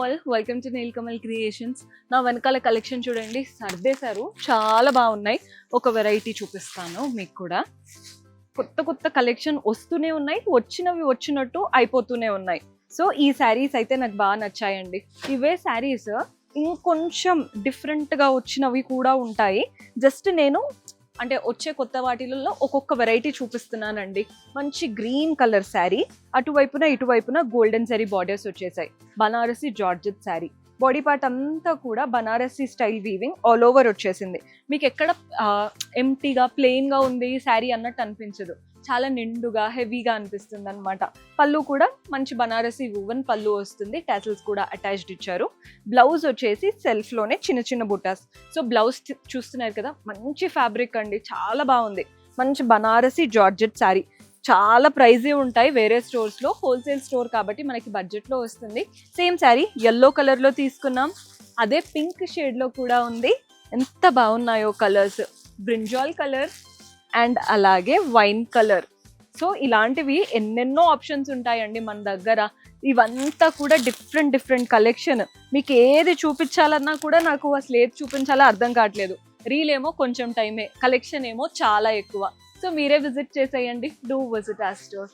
All, welcome to Neelakamal creations. నా వెనకాల collection చూడండి, సర్దేశారు, చాలా బాగున్నాయి. ఒక వెరైటీ చూపిస్తాను మీకు కూడా. కొత్త కొత్త కలెక్షన్ వస్తూనే ఉన్నాయి, వచ్చినవి వచ్చినట్టు అయిపోతూనే ఉన్నాయి. సో ఈ శారీస్ అయితే నాకు బాగా నచ్చాయండి. ఇవే శారీస్ ఇంకొంచెం డిఫరెంట్గా వచ్చినవి కూడా ఉంటాయి. జస్ట్ నేను అంటే వచ్చే కొత్త వాటిలలో ఒక్కొక్క వెరైటీ చూపిస్తున్నానండి. మంచి గ్రీన్ కలర్ శారీ, అటువైపున ఇటువైపున గోల్డెన్ శారీ బార్డర్స్ వచ్చేసాయి. Banarasi georgette sari, body part అంతా కూడా Banarasi style weaving all over వచ్చేసింది. మీకు ఎక్కడ ఎంటీగా ప్లెయిన్గా ఉంది శారీ అన్నట్టు అనిపించదు, చాలా నిండుగా హెవీగా అనిపిస్తుంది అనమాట. పళ్ళు కూడా మంచి బనారసి వూవెన్ పళ్ళు వస్తుంది, టాసిల్స్ కూడా అటాచ్డ్ ఇచ్చారు. బ్లౌజ్ వచ్చేసి సెల్ఫ్లోనే చిన్న చిన్న బుటాస్. సో బ్లౌజ్ చూస్తున్నారు కదా, మంచి ఫ్యాబ్రిక్ అండి, చాలా బాగుంది. మంచి బనారసి జార్జెట్ శారీ. చాలా ప్రైజే ఉంటాయి వేరే స్టోర్స్లో, హోల్సేల్ స్టోర్ కాబట్టి మనకి బడ్జెట్లో వస్తుంది. సేమ్ శారీ ఎల్లో కలర్లో తీసుకున్నాం, అదే పింక్ షేడ్లో కూడా ఉంది. ఎంత బాగున్నాయో కలర్స్, బ్రింజాల్ కలర్ అండ్ అలాగే వైన్ కలర్. సో ఇలాంటివి ఎన్నెన్నో ఆప్షన్స్ ఉంటాయండి మన దగ్గర. ఇవంతా కూడా డిఫరెంట్ కలెక్షన్. మీకు ఏది చూపించాలన్నా కూడా నాకు అసలు ఏది చూపించాలో అర్థం కావట్లేదు. రీల్ ఏమో కొంచెం టైమే, కలెక్షన్ ఏమో చాలా ఎక్కువ. సో మీరే విజిట్ చేసేయండి. డూ విజిట్ ఆ స్టోర్.